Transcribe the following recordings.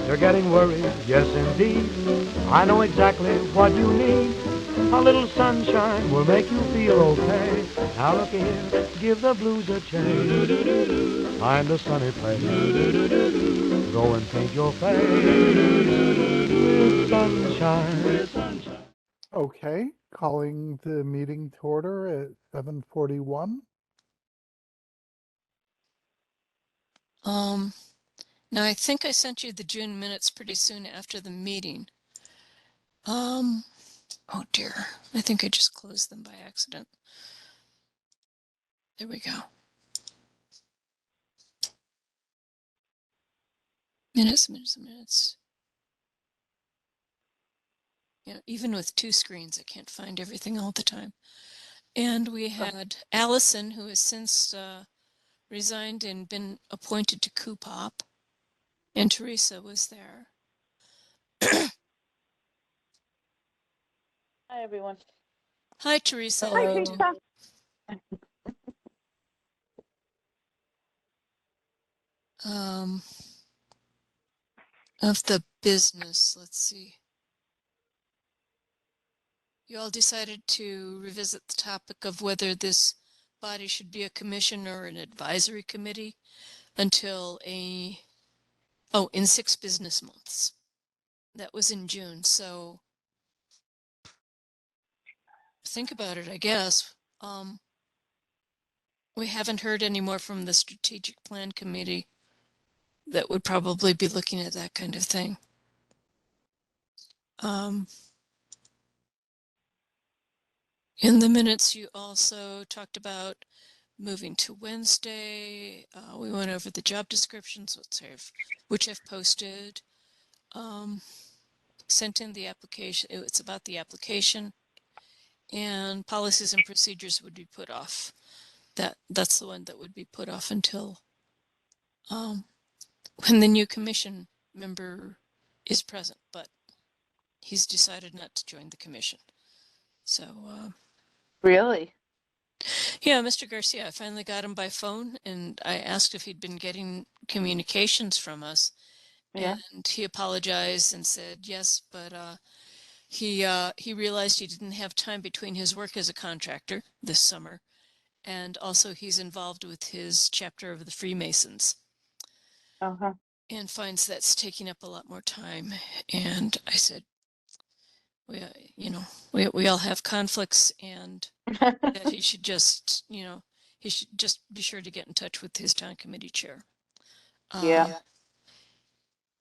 You're getting worried, yes indeed. I know exactly what you need. A little sunshine will make you feel okay. Now look here, give the blues a change. Find a sunny place. Go and paint your face with sunshine. Okay, calling the meeting to order at 7:41. Now I think I sent you the June minutes pretty soon after the meeting. Oh dear, I think I just closed them by accident. There we go. Minutes. Yeah, even with two screens, I can't find everything all the time. And we had Allison, who has since resigned and been appointed to CUPOP, and Teresa was there. Hi, everyone. Hi, Teresa. Hi, How you Teresa. doing? Of the business, let's see. You all decided to revisit the topic of whether this body should be a commission or an advisory committee until in 6 business months. That was in June, so think about it, I guess. We haven't heard any more from the strategic plan committee that would probably be looking at that kind of thing. In the minutes, you also talked about moving to Wednesday. We went over the job descriptions, which I've posted. Sent in the application. It's about the application, and policies and procedures would be put off. That's the one that would be put off until when the new commission member is present, but he's decided not to join the commission. So Really? yeah, Mr. Garcia, I finally got him by phone, and I asked if he'd been getting communications from us. Yeah. And he apologized and said yes, but he realized he didn't have time between his work as a contractor this summer, and also he's involved with his chapter of the Freemasons. Uh-huh. And finds that's taking up a lot more time. And I said, we all have conflicts, and that he should just, he should just be sure to get in touch with his town committee chair. Yeah.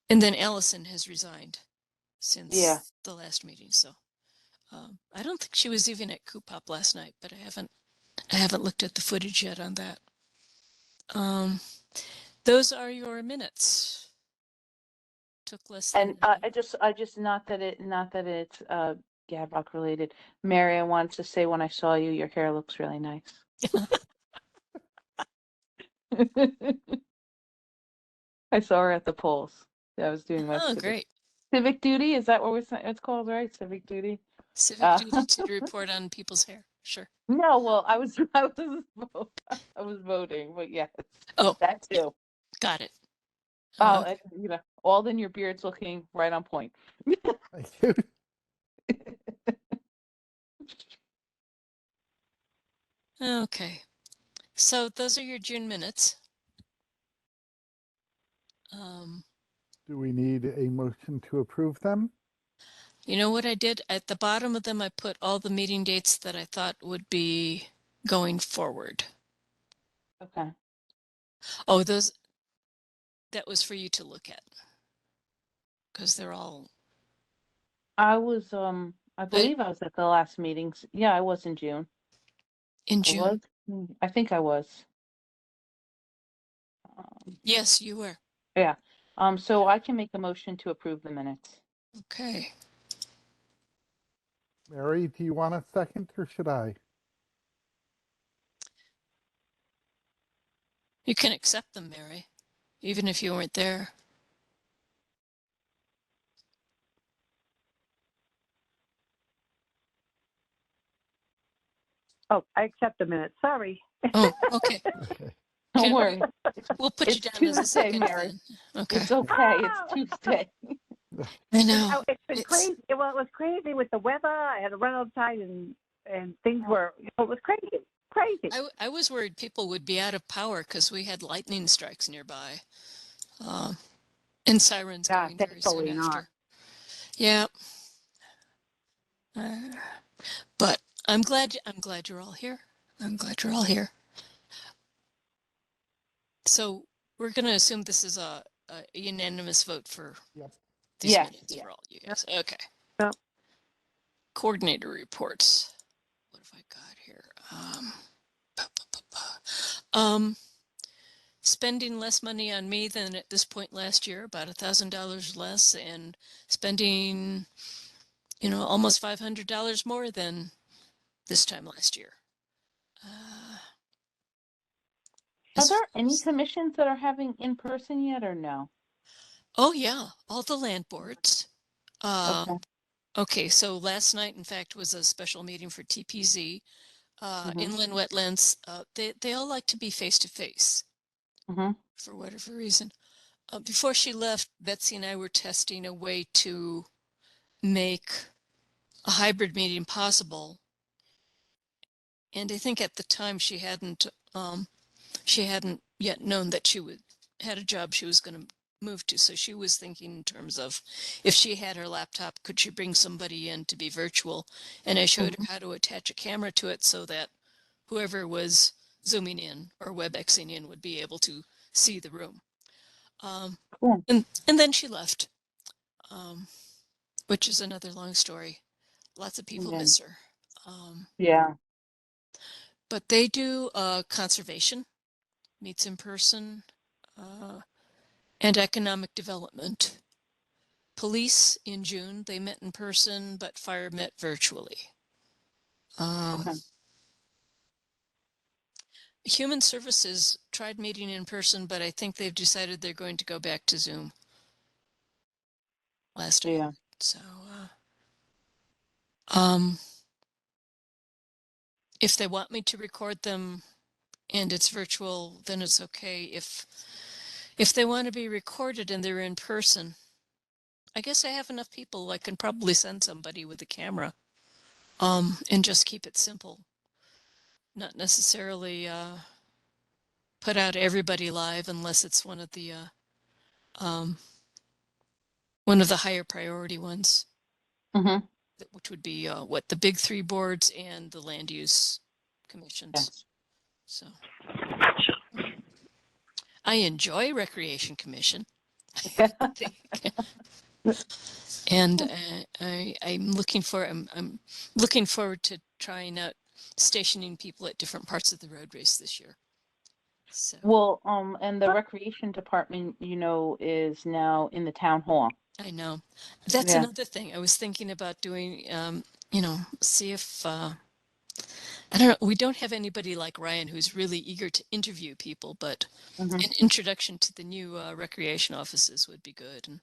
And then Allison has resigned since the last meeting, so I don't think she was even at CUPOP last night, but I haven't looked at the footage yet on that. Those are your minutes. Took less than. And I just not that it's Gadrock related. Mary, I wanted to say when I saw you, your hair looks really nice. I saw her at the polls. I was doing my Great. Civic duty. Is that what it's called, right? Civic duty. Civic duty to report on people's hair. Sure. No, well, I was voting, but yes. Oh, that too. Got it. Oh, all in your beard's looking right on point. Thank you. Okay. So those are your June minutes. Do we need a motion to approve them? You know what I did? At the bottom of them, I put all the meeting dates that I thought would be going forward. Okay. Oh, that was for you to look at. Because they're all. I was, I believe I was at the last meetings. Yeah, I was in June. In June? I think I was. Yes, you were. Yeah. So I can make a motion to approve the minutes. Okay. Mary, do you want a second or should I? You can accept them, Mary, even if you weren't there. Oh, I accept the minutes. Sorry. Oh, okay. Okay. Don't Can't worry. We'll put you It's down as a Tuesday, second Mary. then. Okay. It's okay. It's Wow. Tuesday. I know. It's been It's- crazy. Well, it was crazy with the weather. I had to run outside and things were, it was crazy, crazy. I was worried people would be out of power because we had lightning strikes nearby. And sirens Yeah, going very soon thankfully not. after. Yeah. But I'm glad you're all here. I'm glad you're all here. So we're going to assume this is a unanimous vote for Yep. these Yes, meetings yeah. for all you guys. Okay. Yep. Coordinator reports. What have I got here? Spending less money on me than at this point last year, about $1,000 less, and spending, almost $500 more than this time last year. Are As there far any as- commissions that are having in person yet or no? Oh yeah, all the land boards. Okay. Okay, so last night, in fact, was a special meeting for TPZ. Mhm. Inland wetlands, they all like to be face to face Mhm. for whatever reason. Before she left, Betsy and I were testing a way to make a hybrid meeting possible. And I think at the time she hadn't yet known that had a job she was going to move to. So she was thinking in terms of if she had her laptop, could she bring somebody in to be virtual? And I showed her how to attach a camera to it so that whoever was zooming in or WebExing in would be able to see the room. Cool. And then she left, which is another long story. Lots of people Yeah. miss her. Yeah. But they do conservation, meets in person, and economic development. Police in June, they met in person, but fire met virtually. Okay. Human Services tried meeting in person, but I think they've decided they're going to go back to Zoom. Last I Yeah. heard. So, if they want me to record them and it's virtual, then it's okay. If they want to be recorded and they're in person, I guess I have enough people. I can probably send somebody with a camera, and just keep it simple. Not necessarily put out everybody live unless it's one of the higher priority ones, Mhm. which would be the big three boards and the land use commissions. Yes. So I enjoy Recreation Commission. And I'm looking forward to trying out stationing people at different parts of the road race this year. So Well, and the recreation department, is now in the town hall. I know that's Yeah. another thing I was thinking about doing. See if I don't know. We don't have anybody like Ryan who's really eager to interview people, but Mhm. an introduction to the new recreation offices would be good, and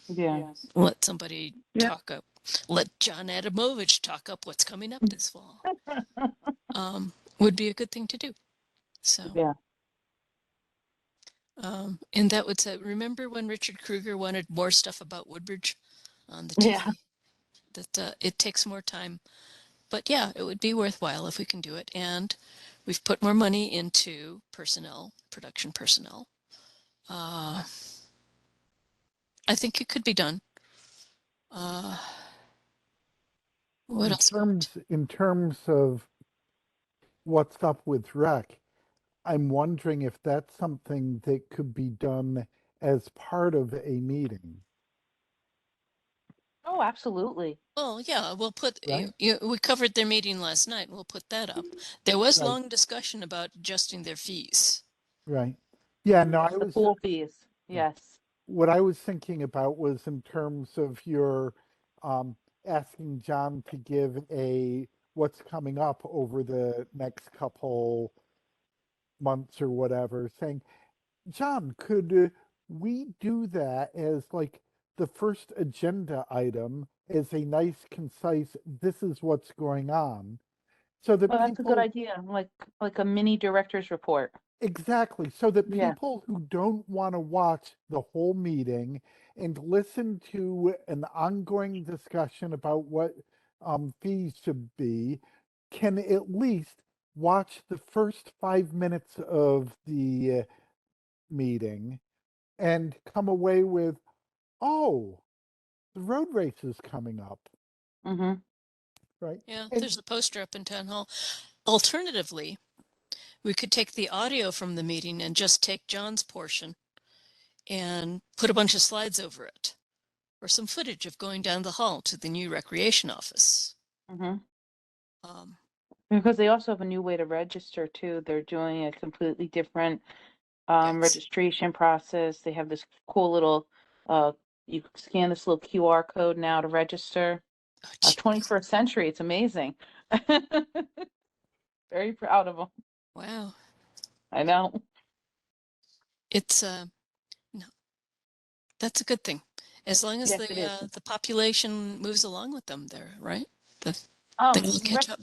Yeah. let somebody Yeah. talk up. Let John Adamovich talk up what's coming up this fall. Would be a good thing to do. So, Yeah. and that would say, remember when Richard Kruger wanted more stuff about Woodbridge on the TV? Yeah. That it takes more time, but yeah, it would be worthwhile if we can do it. And we've put more money into production personnel. I think it could be done. What else? In terms of what's up with rec, I'm wondering if that's something that could be done as part of a meeting, Oh, absolutely. Oh yeah, we'll put right? we covered their meeting last night. We'll put that up. There was Right. long discussion about adjusting their fees. Right. Yeah, no, I The was, pool fees. Yes. what I was thinking about was in terms of your asking John to give what's coming up over the next couple months or whatever, saying, John, could we do that as like the first agenda item as a nice, concise, this is what's going on? So that Well, that's a good people, idea. Like a mini director's report. Exactly. So that Yeah. people who don't want to watch the whole meeting and listen to an ongoing discussion about what fees should be can at least watch the first 5 minutes of the meeting and come away with, oh, the road race is coming up, Mm-hmm. right? Yeah, And there's a poster up in town hall. Alternatively, we could take the audio from the meeting and just take John's portion and put a bunch of slides over it, or some footage of going down the hall to the new recreation office. Mm-hmm. Um, Because they also have a new way to register too. They're doing a completely different yes. registration process. They have this cool little you scan this little QR code now to register. Oh, gee. 21st century. It's amazing. Very proud of them. Wow. I know. It's no, that's a good thing. As long as Yes, it is. the population moves along with them there, right? They Um, will catch up.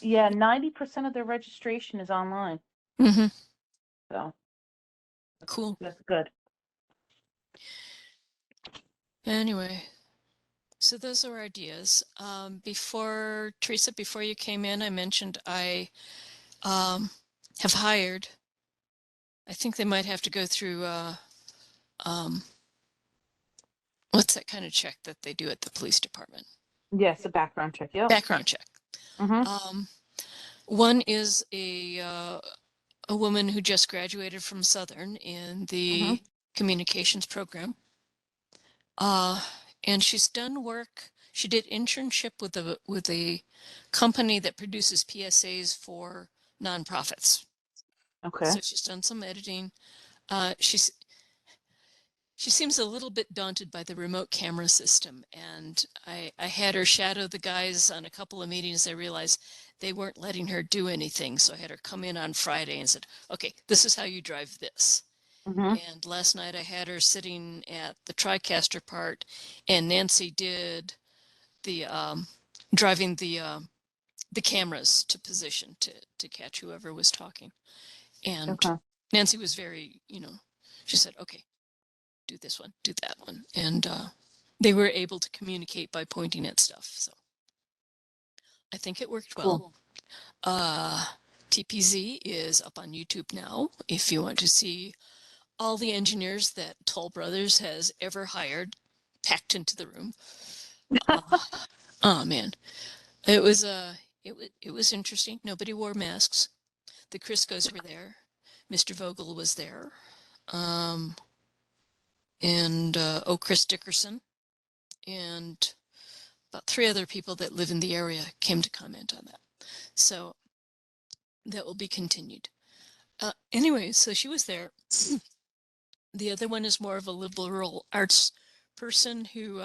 yeah, 90% of their registration is online. Mm-hmm. So Cool. that's good. Anyway, so those are ideas. Before Teresa, before you came in, I mentioned I have hired. I think they might have to go through what's that kind of check that they do at the police department? Yes, a background check. Yep. Background check. Mm-hmm. One is a woman who just graduated from Southern in the communications program. And she's done work. She did internship with a company that produces PSAs for nonprofits. Okay. So she's done some editing. She seems a little bit daunted by the remote camera system, and I had her shadow the guys on a couple of meetings. I realized they weren't letting her do anything, so I had her come in on Friday and said, okay, this is how you drive this. Mm-hmm. And last night I had her sitting at the TriCaster part, and Nancy did the driving the cameras to position to catch whoever was talking. And Okay. Nancy was very, she said, okay, do this one, do that one. And they were able to communicate by pointing at stuff. So I think it worked well. TPZ is up on YouTube now. If you want to see all the engineers that Toll Brothers has ever hired packed into the room. Oh man, it was it was interesting. Nobody wore masks. The Criscos were there. Mr. Vogel was there. And Chris Dickerson and about 3 other people that live in the area came to comment on that. So that will be continued. Anyway, so she was there. The other one is more of a liberal arts person who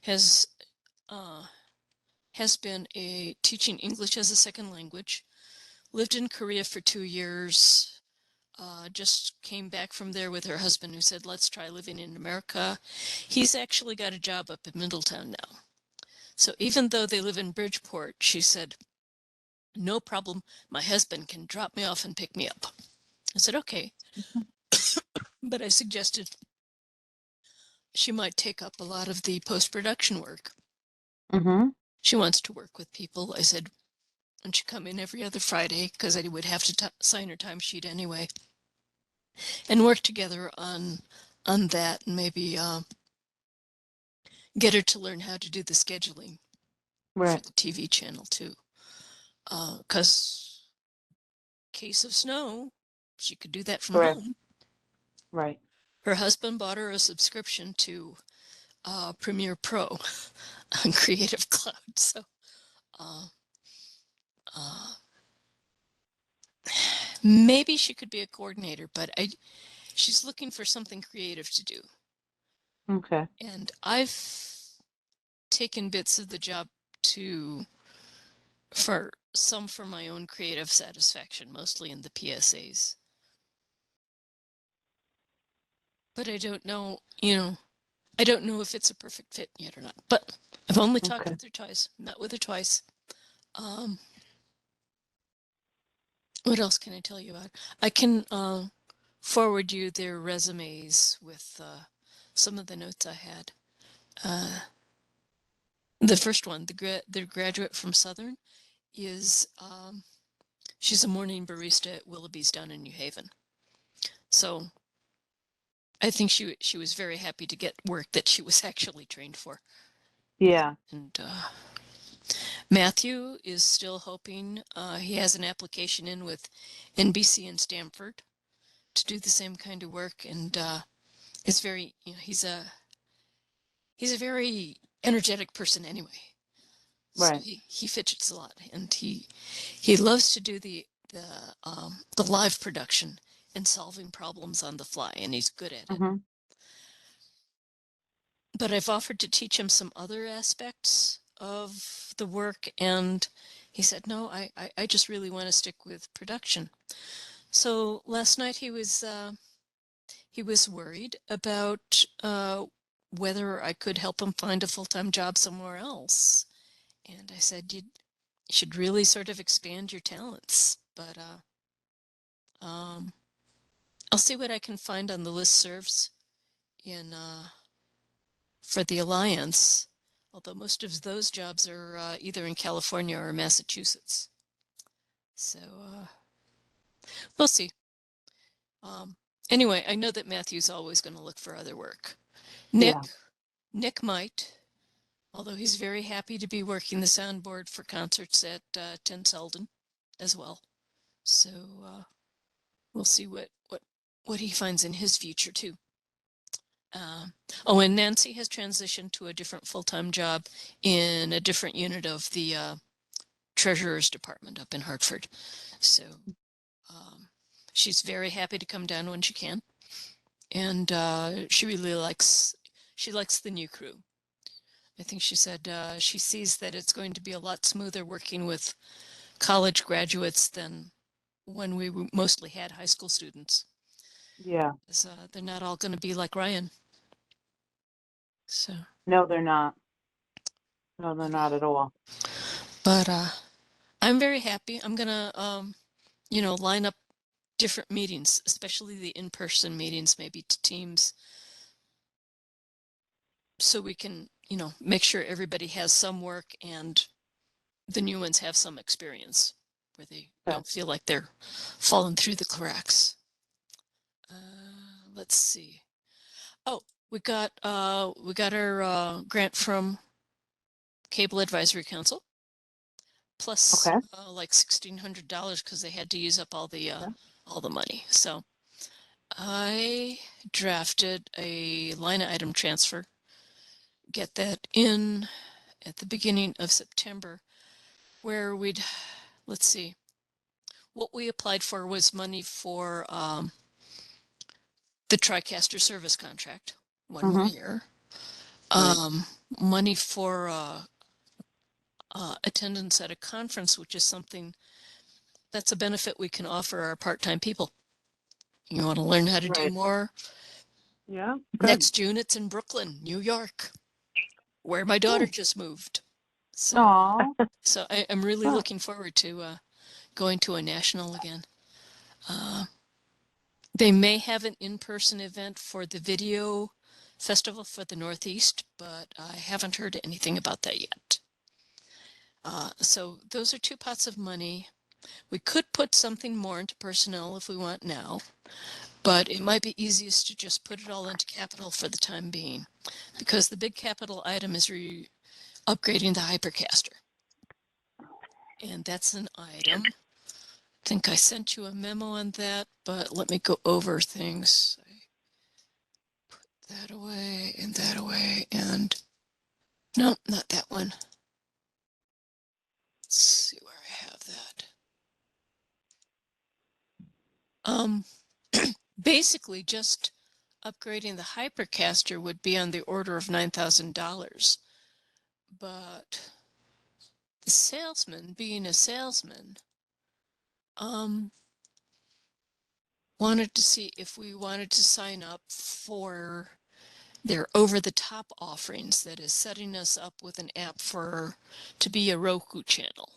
has been teaching English as a second language, lived in Korea for 2 years, just came back from there with her husband who said, let's try living in America. He's actually got a job up in Middletown now. So even though they live in Bridgeport, she said, no problem, my husband can drop me off and pick me up. I said, okay. But I suggested she might take up a lot of the post-production work. Mm-hmm. She wants to work with people. I said, why don't you come in every other Friday, because I would have to sign her timesheet anyway, and work together on that, and maybe get her to learn how to do the scheduling for the TV channel too. Because case of snow, she could do that from home. Right. Her husband bought her a subscription to Premiere Pro on Creative Cloud. So maybe she could be a coordinator, but she's looking for something creative to do. Okay. And I've taken bits of the job for my own creative satisfaction, mostly in the PSAs. But I don't know, I don't know if it's a perfect fit yet or not. But I've only talked with her twice, met with her twice. What else can I tell you about? I can forward you their resumes with some of the notes I had. The first one, the graduate from Southern, is she's a morning barista at Willoughby's down in New Haven. So I think she was very happy to get work that she was actually trained for. Yeah. And Matthew is still hoping. He has an application in with NBC in Stamford to do the same kind of work, and is very, he's a very energetic person anyway. So Right. he fidgets a lot, and he loves to do the live production and solving problems on the fly, and he's good at it. Mm-hmm. But I've offered to teach him some other aspects of the work, and he said, no, I just really want to stick with production. So last night he was worried about whether I could help him find a full-time job somewhere else. And I said, you should really sort of expand your talents. But I'll see what I can find on the listservs in for the Alliance, although most of those jobs are either in California or Massachusetts. So we'll see. Anyway, I know that Matthew's always going to look for other work. Yeah. Nick might, although he's very happy to be working the soundboard for concerts at 10 Selden as well. So we'll see what he finds in his future too. And Nancy has transitioned to a different full-time job in a different unit of the Treasurer's Department up in Hartford. So she's very happy to come down when she can, and she likes the new crew. I think she said she sees that it's going to be a lot smoother working with college graduates than when we mostly had high school students. Yeah. They're not all going to be like Ryan. So. No, they're not. No, they're not at all. But I'm very happy. I'm gonna, line up different meetings, especially the in-person meetings, maybe to teams, so we can, make sure everybody has some work and the new ones have some experience where they don't feel like they're falling through the cracks. Let's see. Oh, we got our grant from Cable Advisory Council, plus Okay. like $1,600 because they had to use up all the money. So I drafted a line item transfer, get that in at the beginning of September, where let's see, what we applied for was money for the TriCaster service contract, 1 more year. Money for attendance at a conference, which is something that's a benefit we can offer our part-time people. You want to learn how to do more? Yeah. Next June, it's in Brooklyn, New York, where my daughter just moved. So, so I'm really looking forward to going to a national again. They may have an in-person event for the video festival for the Northeast, but I haven't heard anything about that yet. So those are 2 pots of money. We could put something more into personnel if we want now, but it might be easiest to just put it all into capital for the time being, because the big capital item is upgrading the Hypercaster. And that's an item. I think I sent you a memo on that, but let me go over things. I put that away, and no, not that one. Let's see where I have that. Basically just upgrading the Hypercaster would be on the order of $9,000. But the salesman, being a salesman, wanted to see if we wanted to sign up for their over-the-top offerings, that is setting us up with an app to be a Roku channel.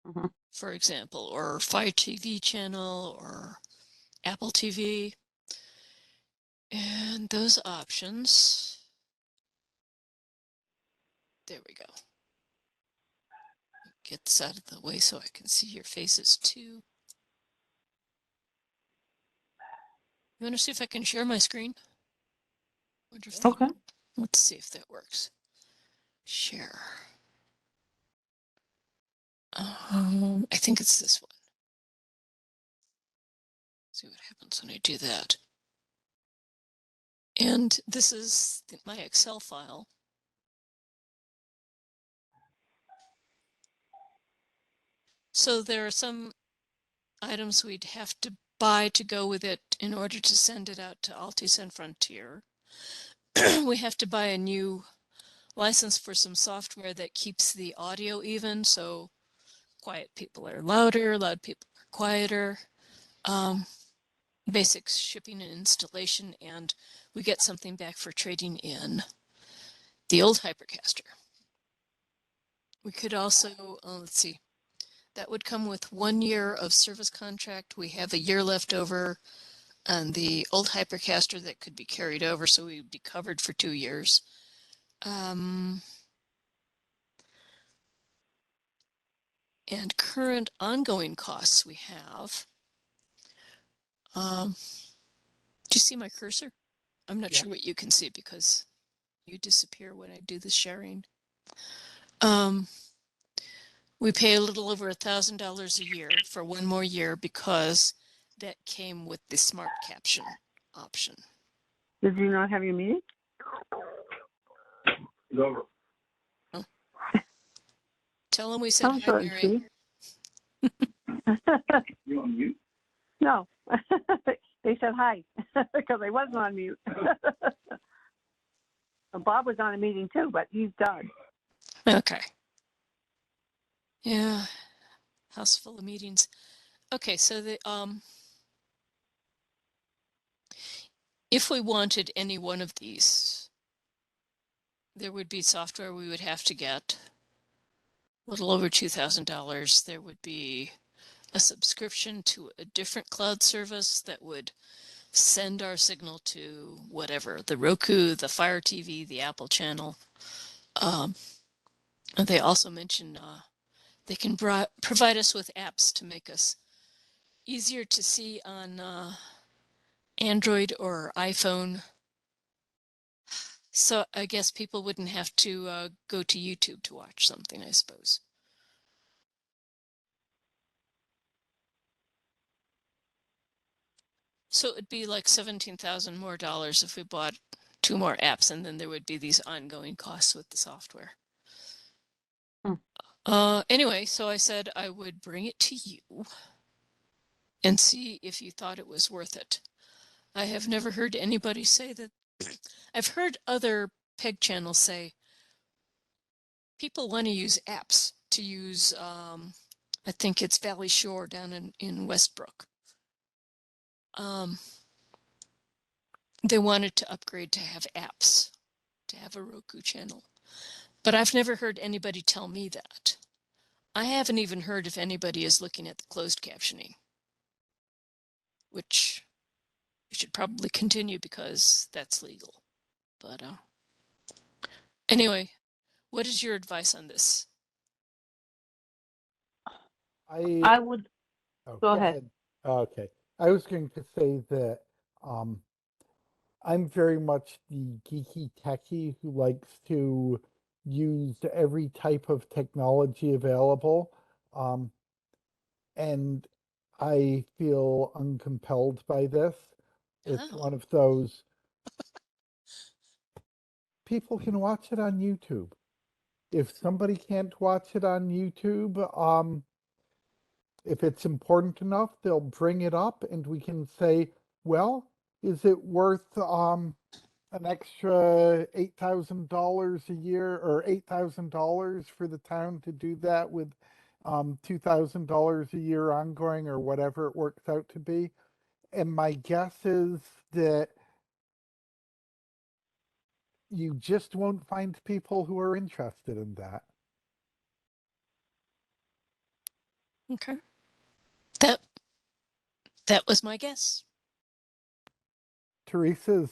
Mhm. for example, or Fire TV channel or Apple TV. And those options, there we go. Get this out of the way so I can see your faces too. You want to see if I can share my screen? Wonder if that, Okay. let's see if that works. Share. I think it's this one. See what happens when I do that. And this is my Excel file. So there are some items we'd have to buy to go with it in order to send it out to Altice and Frontier. We have to buy a new license for some software that keeps the audio even, so quiet people are louder, loud people are quieter. Basic shipping and installation, and we get something back for trading in the old Hypercaster. We could also, let's see, that would come with 1 year of service contract. We have a year left over on the old Hypercaster that could be carried over, so we'd be covered for 2 years. And current ongoing costs we have. Do you see my cursor? I'm not sure what you can see because you disappear when I do the sharing. We pay a little over $1,000 a year for 1 more year because that came with the smart caption option. Did you not have your meeting? It's over. Tell them we said Sounds hi, good, Mary. Steve. You on mute? No, they said hi because I wasn't on mute. And Bob was on a meeting too, but he's done. Okay. Yeah, house full of meetings. Okay, so the if we wanted any one of these, there would be software we would have to get. A little over $2,000. There would be a subscription to a different cloud service that would send our signal to whatever, the Roku, the Fire TV, the Apple channel. And they also mention they can provide us with apps to make us easier to see on Android or iPhone. So I guess people wouldn't have to go to YouTube to watch something, I suppose. So it'd be like $17,000 more if we bought 2 more apps, and then there would be these ongoing costs with the software. Anyway, so I said I would bring it to you and see if you thought it was worth it. I have never heard anybody say that. I've heard other PEG channels say people want to use apps to use, I think it's Valley Shore down in Westbrook. They wanted to upgrade to have apps, to have a Roku channel. But I've never heard anybody tell me that. I haven't even heard if anybody is looking at the closed captioning, which we should probably continue because that's legal. But anyway, what is your advice on this? I would, go ahead. Okay. I was going to say that I'm very much the geeky techie who likes to use every type of technology available. And I feel uncompelled by this. It's Oh. one of those people can watch it on YouTube. If somebody can't watch it on YouTube, if it's important enough, they'll bring it up and we can say, well, is it worth an extra $8,000 a year or $8,000 for the town to do that with $2,000 a year ongoing or whatever it works out to be? And my guess is that you just won't find people who are interested in that. Okay. That that was my guess. Teresa's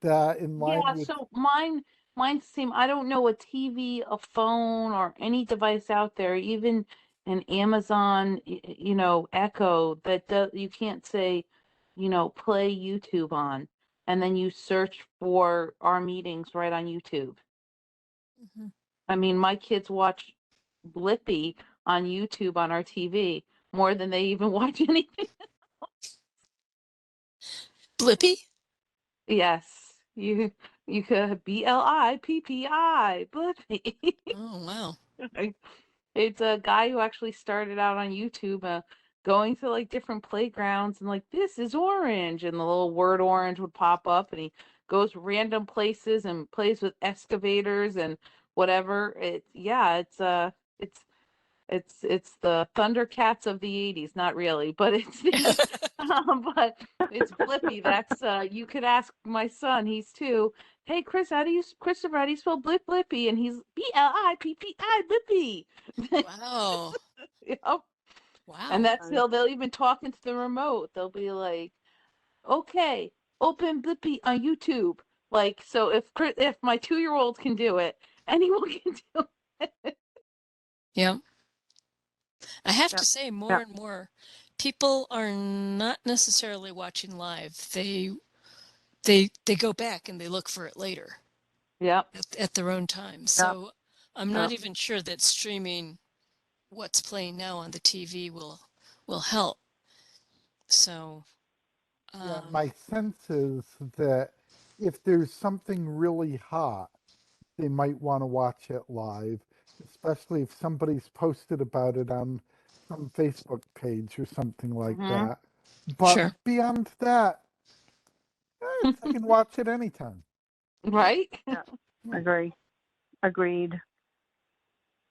that in line Yeah, with so mine's the same. I don't know a TV, a phone, or any device out there, even an Amazon, Echo that you can't say, play YouTube on, and then you search for our meetings right on YouTube. Mm-hmm. I mean, my kids watch Blippi on YouTube on our TV more than they even watch anything. Blippi? Yes, you could Blippi, Blippi. Oh, wow. It's a guy who actually started out on YouTube, going to like different playgrounds and like, this is orange, and the little word orange would pop up, and he goes random places and plays with excavators and whatever. It's it's the Thundercats of the 80s, not really, but it's the but it's Blippi. That's you could ask my son, he's 2. Hey Chris, Christopher, how do you spell Blippy? And he's Blippi, Blippi. Wow. Yep. And Wow. that's they'll even talk into the remote. They'll be like, okay, open Blippi on YouTube. Like, so if my 2-year-old can do it, anyone can do it. Yeah. I have Yep. to say, more Yep. and more people are not necessarily watching live. They go back and they look for it later Yep. at their own time. So I'm not even sure that streaming what's playing now on the TV will help. So yeah, my sense is that if there's something really hot, they might want to watch it live, especially if somebody's posted about it on some Facebook page or something like Mhm. that. But sure. beyond that, I can watch it anytime. Right? Yeah. Agree. Agreed.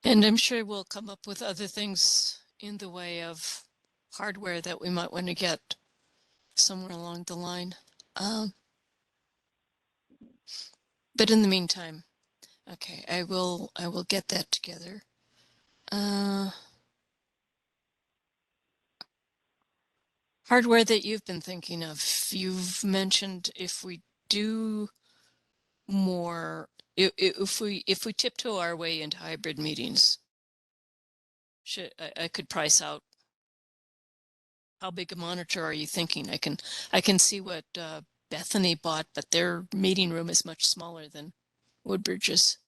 And I'm sure we'll come up with other things in the way of hardware that we might want to get somewhere along the line. But in the meantime, okay, I will get that together. Hardware that you've been thinking of. You've mentioned if we do more, if we tiptoe our way into hybrid meetings, I could price out how big a monitor are you thinking? I can see what Bethany bought, but their meeting room is much smaller than Woodbridge's.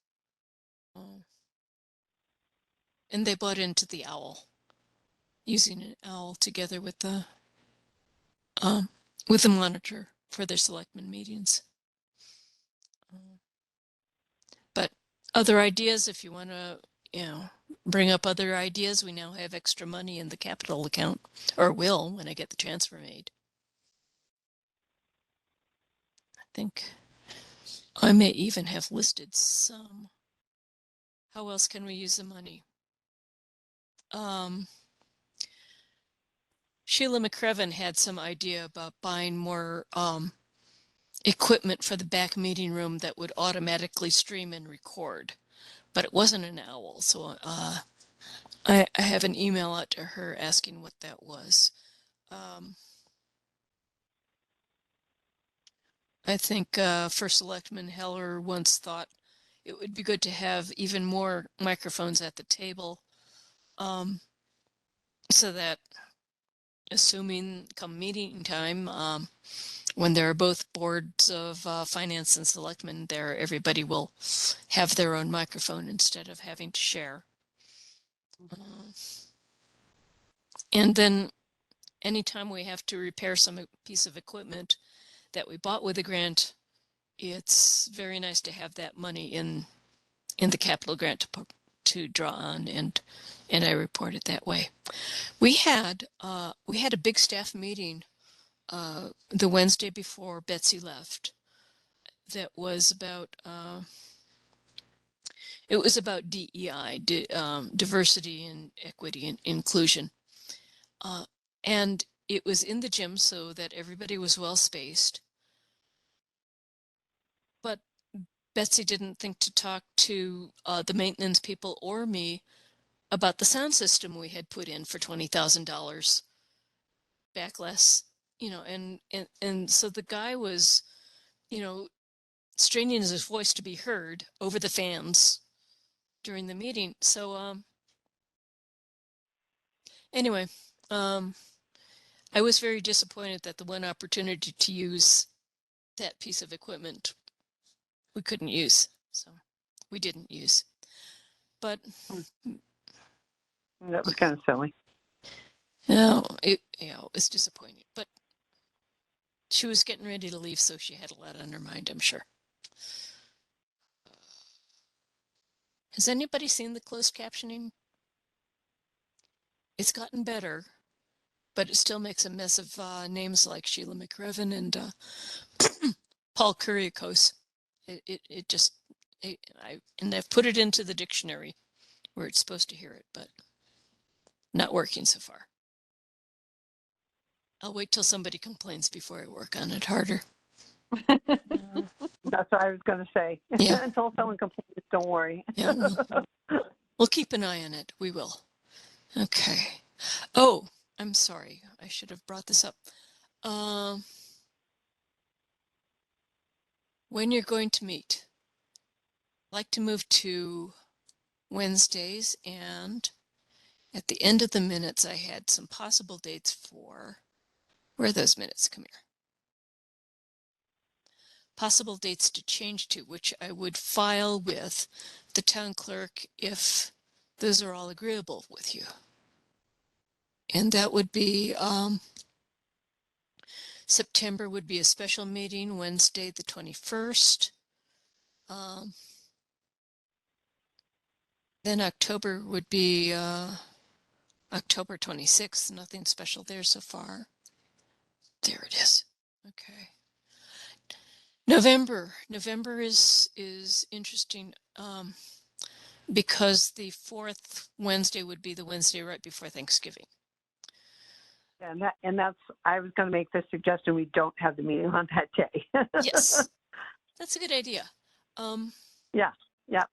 And they bought into the Owl, using an Owl together with the monitor for their selectmen meetings. But other ideas, if you want to, bring up other ideas, we now have extra money in the capital account, or will when I get the transfer made. I think I may even have listed some. How else can we use the money? Sheila McCreven had some idea about buying more equipment for the back meeting room that would automatically stream and record, but it wasn't an Owl, so I have an email out to her asking what that was. I think First Selectman Heller once thought it would be good to have even more microphones at the table, so that assuming come meeting time, when there are both boards of finance and selectmen there, everybody will have their own microphone instead of having to share. And then anytime we have to repair some piece of equipment that we bought with a grant, it's very nice to have that money in the capital grant to draw on, and I report it that way. We had a big staff meeting the Wednesday before Betsy left. That was about it was about DEI, diversity and equity and inclusion, and it was in the gym so that everybody was well spaced. But Betsy didn't think to talk to the maintenance people or me about the sound system we had put in for $20,000 back less, and so the guy was, straining his voice to be heard over the fans during the meeting. So, anyway, I was very disappointed that the one opportunity to use that piece of equipment we couldn't use, so we didn't use. But That was kind of silly. it was disappointing. But she was getting ready to leave, so she had a lot on her mind, I'm sure. Has anybody seen the closed captioning? It's gotten better, but it still makes a mess of names like Sheila McRevan and Paul Kuriakose. I've put it into the dictionary where it's supposed to hear it, but not working so far. I'll wait till somebody complains before I work on it harder. That's what I was going to say. Yeah. Until someone complains, don't worry. Yeah, we'll keep an eye on it. We will. Okay. Oh, I'm sorry. I should have brought this up. When you're going to meet, I'd like to move to Wednesdays, and at the end of the minutes, I had some possible dates for, where are those minutes? Come here. Possible dates to change to, which I would file with the town clerk if those are all agreeable with you. And that would be September would be a special meeting, Wednesday the 21st. Then October would be October 26th. Nothing special there so far. There it is. Okay. November is interesting because the fourth Wednesday would be the Wednesday right before Thanksgiving. And that's, I was going to make the suggestion we don't have the meeting on that day. Yes, that's a good idea. Yeah.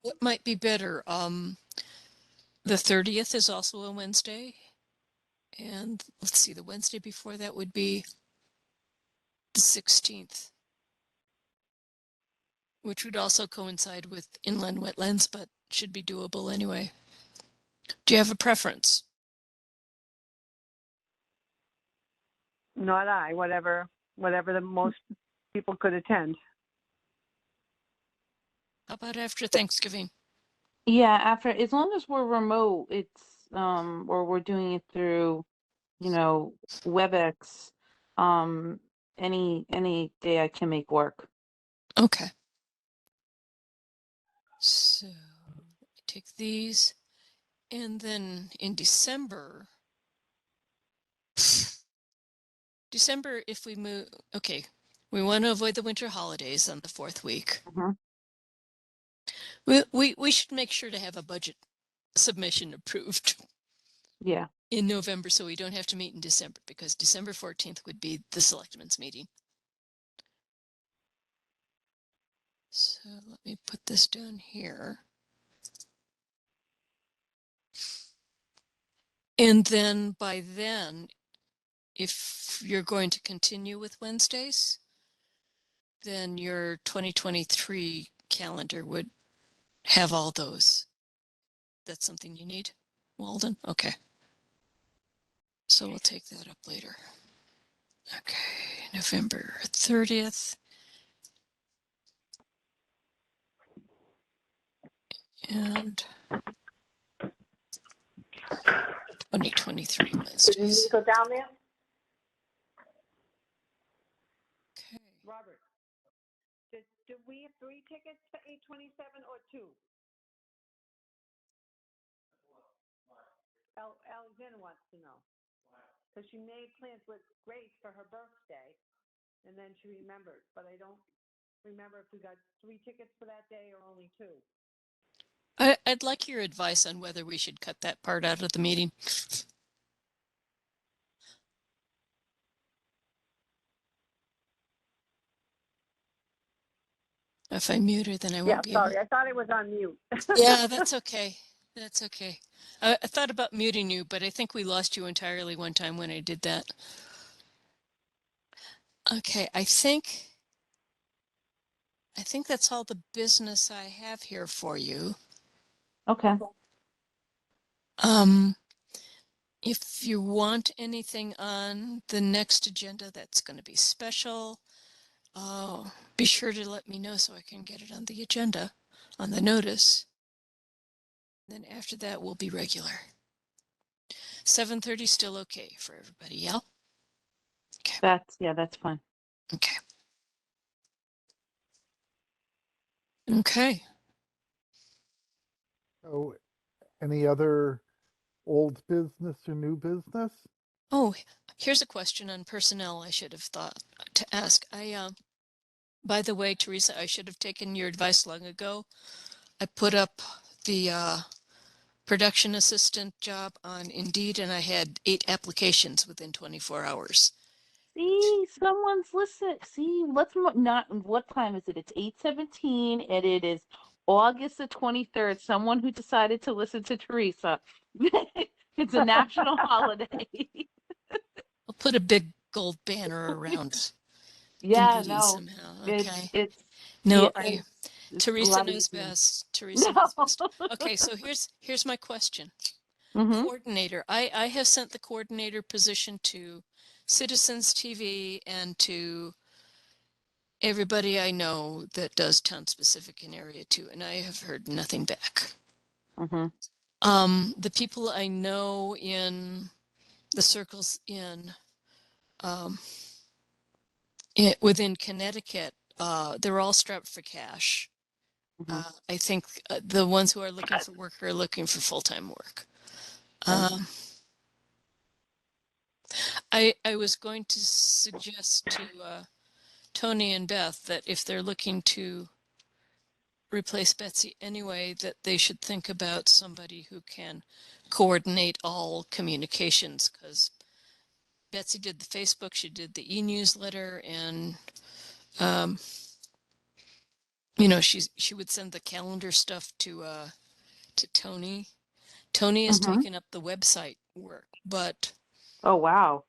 What might be better? The 30th is also a Wednesday. And let's see, the Wednesday before that would be the 16th, which would also coincide with inland wetlands, but should be doable anyway. Do you have a preference? Not I, whatever the most people could attend. How about after Thanksgiving? Yeah, after, as long as we're remote, it's or we're doing it through, WebEx, any day I can make work. Okay. So take these, and then in December, if we move, okay, we want to avoid the winter holidays on the fourth week. Mhm. We should make sure to have a budget submission approved Yeah. in November, so we don't have to meet in December, because December 14th would be the selectmen's meeting. So let me put this down here. And then by then, if you're going to continue with Wednesdays, then your 2023 calendar would have all those. That's something you need, Walden? Okay. So we'll take that up later. Okay, November 30th. And 2023 Wednesdays. Go down there? Okay. Robert, did we have 3 tickets for 827 or 2? Alexander wants to know. Because she made plans with Grace for her birthday, and then she remembered, but I don't remember if we got 3 tickets for that day or only 2. I'd like your advice on whether we should cut that part out of the meeting. If I mute her, then I won't be able. Sorry, I thought it was on mute. Yeah, that's okay. That's okay. I thought about muting you, but I think we lost you entirely one time when I did that. Okay, I think that's all the business I have here for you. Okay. If you want anything on the next agenda that's going to be special, be sure to let me know so I can get it on the agenda, on the notice. Then after that, we'll be regular. 7:30 still okay for everybody, yeah? Okay. That's fine. Okay. Okay. So, any other old business or new business? Oh, here's a question on personnel I should have thought to ask. By the way, Teresa, I should have taken your advice long ago. I put up the production assistant job on Indeed, and I had 8 applications within 24 hours. See, someone's listening. See, not, what time is it? It's 8:17 and it is August the 23rd. Someone who decided to listen to Teresa. It's a national holiday. I'll put a big gold banner around Yeah, Indeed no, somehow. it's, Okay. it's, No, yeah, it's a Teresa lot knows easier. best. Teresa No. knows best. Okay, so here's my question. Mm-hmm. Coordinator. I have sent the coordinator position to Citizens TV and to everybody I know that does town specific in area 2, and I have heard nothing back. Mm-hmm. The people I know in the circles within Connecticut, they're all strapped for cash. Mm-hmm. I think the ones who are looking for work are looking for full-time work. Okay. I was going to suggest to Tony and Beth that if they're looking to replace Betsy anyway, that they should think about somebody who can coordinate all communications, because Betsy did the Facebook, she did the e-newsletter, and she would send the calendar stuff to Tony. Tony has Mm-hmm. taken up the website work, but Oh, wow.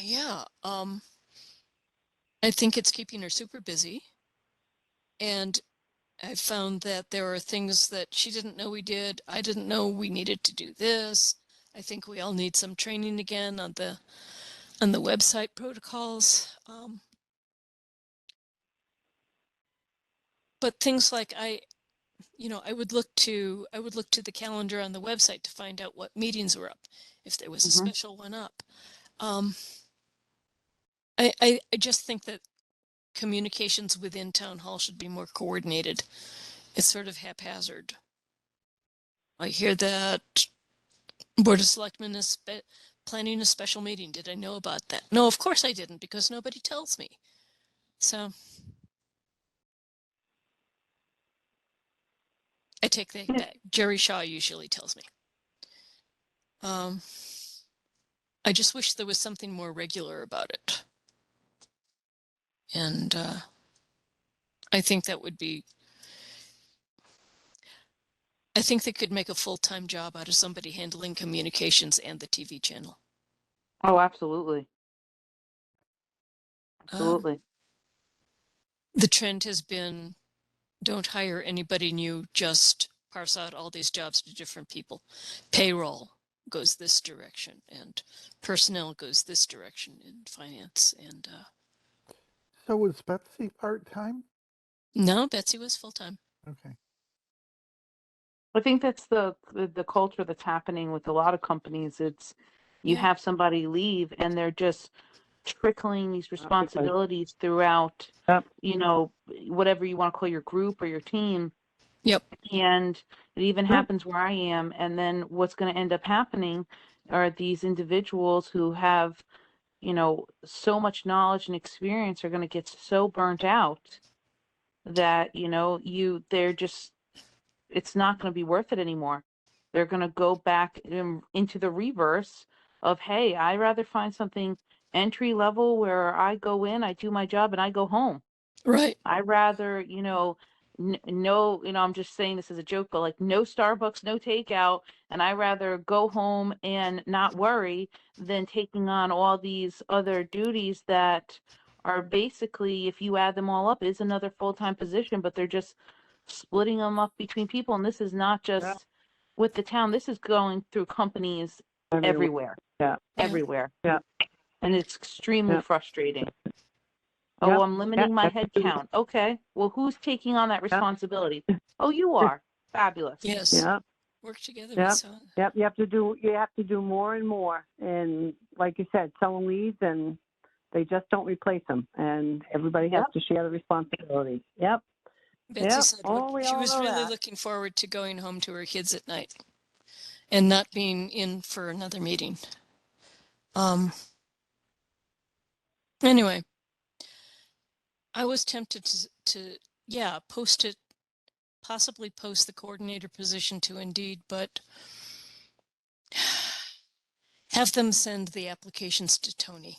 yeah, I think it's keeping her super busy. And I found that there are things that she didn't know we did. I didn't know we needed to do this. I think we all need some training again on the website protocols. But things like I would look to the calendar on the website to find out what meetings were up, if there was a Mm-hmm. special one up. I just think that communications within town hall should be more coordinated. It's sort of haphazard. I hear that Board of Selectmen is planning a special meeting. Did I know about that? No, of course I didn't, because nobody tells me. So I take that back. Jerry Shaw usually tells me. I just wish there was something more regular about it. And I think that would be, I think they could make a full-time job out of somebody handling communications and the TV channel. Oh, absolutely. Absolutely. The trend has been, don't hire anybody new, just parse out all these jobs to different people. Payroll goes this direction, and personnel goes this direction in finance. And So was Betsy part-time? no, Betsy was full-time. Okay. I think that's the culture that's happening with a lot of companies. It's you Yeah. have somebody leave and they're just trickling these responsibilities throughout, Yep. whatever you want to call your group or your team. Yep. And it even happens where I am. And then what's going to end up happening are these individuals who have, so much knowledge and experience are going to get so burnt out that, they're just, it's not going to be worth it anymore. They're going to go back into the reverse of, hey, I'd rather find something entry level where I go in, I do my job, and I go home. Right. I rather, no, I'm just saying this as a joke, but like no Starbucks, no takeout. And I rather go home and not worry than taking on all these other duties that are basically, if you add them all up, is another full-time position, but they're just splitting them up between people. And this is not Yeah. just with the town, this is going through companies everywhere, Yeah. Yeah. everywhere. Yeah. And it's extremely Yeah. frustrating. Yep. Oh, I'm limiting my That's head true. count. Okay. Well, who's taking on that responsibility? Oh, you are. Fabulous. Yes. Yeah. Work together Yep. with someone. Yep. You have to do more and more. And like you said, someone leaves and they just don't replace them. And everybody has to share the responsibility. Yep. Betsy Yep. said We she all was know really that. looking forward to going home to her kids at night and not being in for another meeting. Anyway, I was tempted to post it, possibly post the coordinator position to Indeed, but have them send the applications to Tony.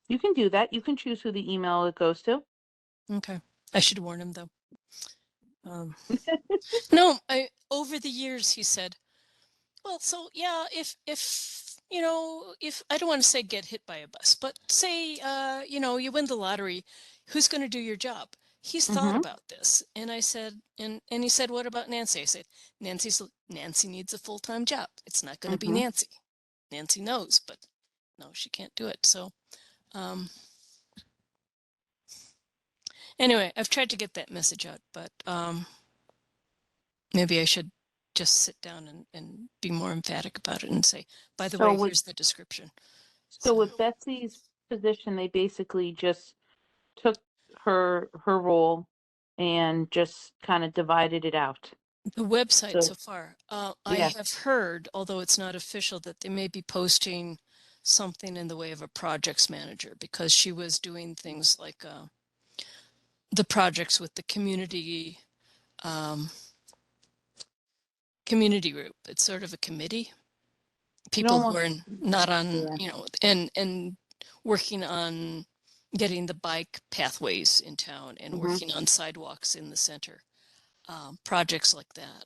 You can do that. You can choose who the email it goes to. Okay. I should warn him though. No, over the years he said, well, so yeah, if if I don't want to say get hit by a bus, but say you win the lottery, who's going to do your job? He's thought about this. And I said, and he said, what about Nancy? I said, Nancy needs a full-time job. It's not going to be Nancy. Nancy knows, but no, she can't do it. So anyway, I've tried to get that message out, but maybe I should just sit down and be more emphatic about it and say, by the way, here's the description. So with Betsy's position, they basically just took her role and just kind of divided it out. The website so So- far, I have heard, although it's not official, that they may be posting something in the way of a projects manager, because she was doing things like the projects with the community group. It's sort of a committee. People who are not on, and working on getting the bike pathways in town and working on sidewalks in the center. Projects like that.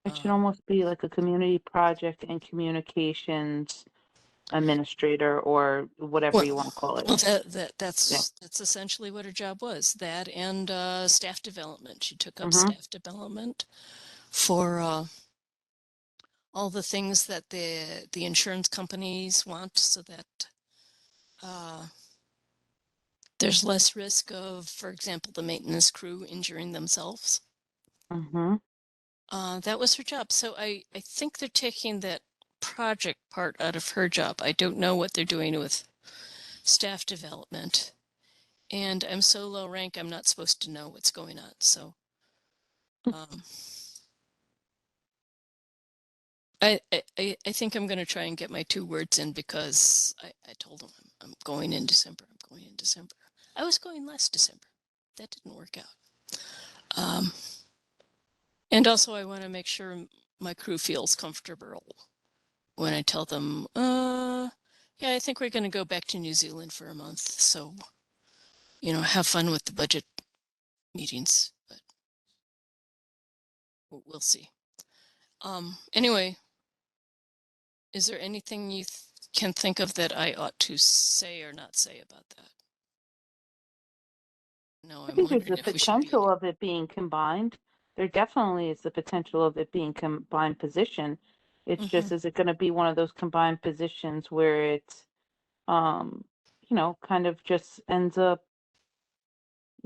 It should almost be like a community project and communications administrator or whatever you want to call it. Well, that's essentially what her job was. That and staff development. She took up staff development for all the things that the insurance companies want, so that there's less risk of, for example, the maintenance crew injuring themselves. That was her job. So I think they're taking that project part out of her job. I don't know what they're doing with staff development. And I'm so low rank, I'm not supposed to know what's going on. So I think I'm going to try and get my 2 words in, because I told them I'm going in December. I'm going in December. I was going last December. That didn't work out. And also I want to make sure my crew feels comfortable when I tell them, yeah, I think we're going to go back to New Zealand for a month. So, have fun with the budget meetings, but we'll see. Anyway, is there anything you can think of that I ought to say or not say about that? No, I think there's the potential of it being combined. There definitely is the potential of it being combined position. It's just, is it going to be one of those combined positions where it's, kind of just ends up,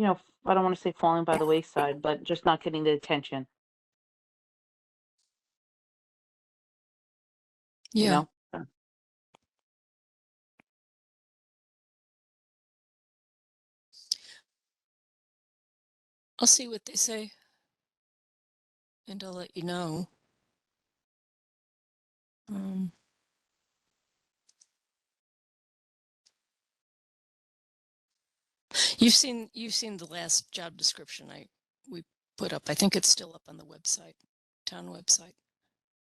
I don't want to say falling by the wayside, but just not getting the attention. Yeah. I'll see what they say, and I'll let you know. You've seen the last job description we put up. I think it's still up on the website, town website.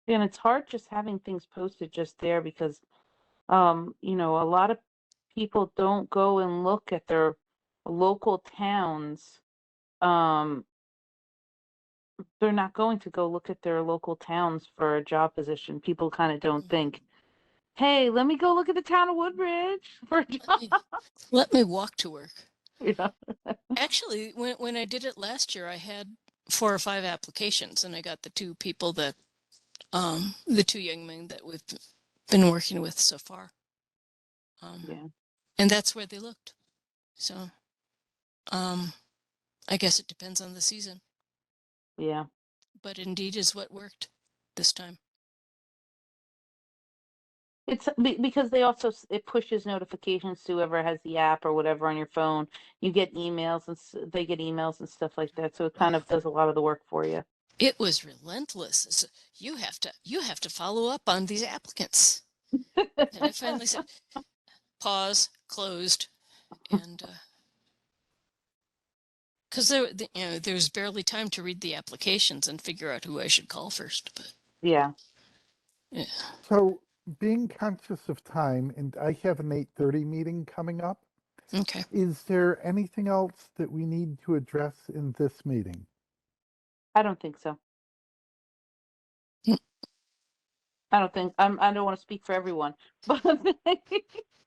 And it's hard just having things posted just there, because a lot of people don't go and look at their local towns they're not going to go look at their local towns for a job position. People kind of don't think, hey, let me go look at the town of Woodbridge for a job. Let me walk to work. You know? Actually, when I did it last year, I had 4 or 5 applications, and I got the 2 people that, the 2 young men that we've been working with so far. Yeah. And that's where they looked. So, I guess it depends on the season, Yeah. but Indeed is what worked this time. It's because they also it pushes notifications to whoever has the app or whatever on your phone. You get emails and they get emails and stuff like that. So it kind of does a lot of the work for you. It was relentless. You have to follow up on these applicants. And I finally said, pause, closed, and because there's barely time to read the applications and figure out who I should call first. But Yeah. yeah, So being conscious of time, and I have an 8:30 meeting coming up, okay. is there anything else that we need to address in this meeting? I don't think so. Mm. I don't think I don't want to speak for everyone, but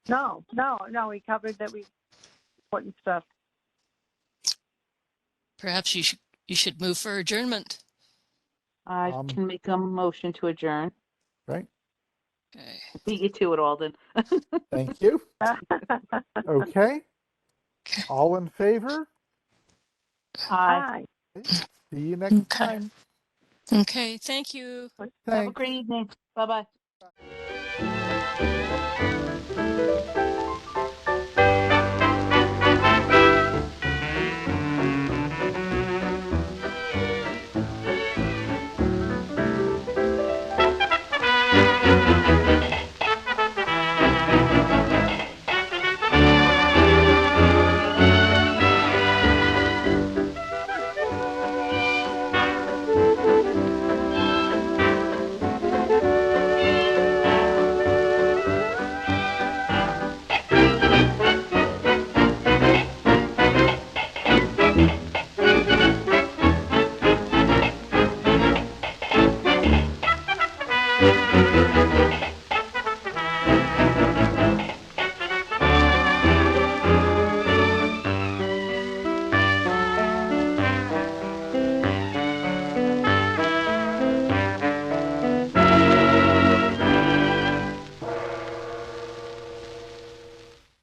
No, we covered that important stuff. Perhaps you should move for adjournment. I can make a motion to adjourn. Right? Okay. Beat you to it, Alden. Thank you. Okay. All in favor? Hi. Hi. See you next Okay. time. Okay. Thank you. Have a Thanks. great evening. Bye bye.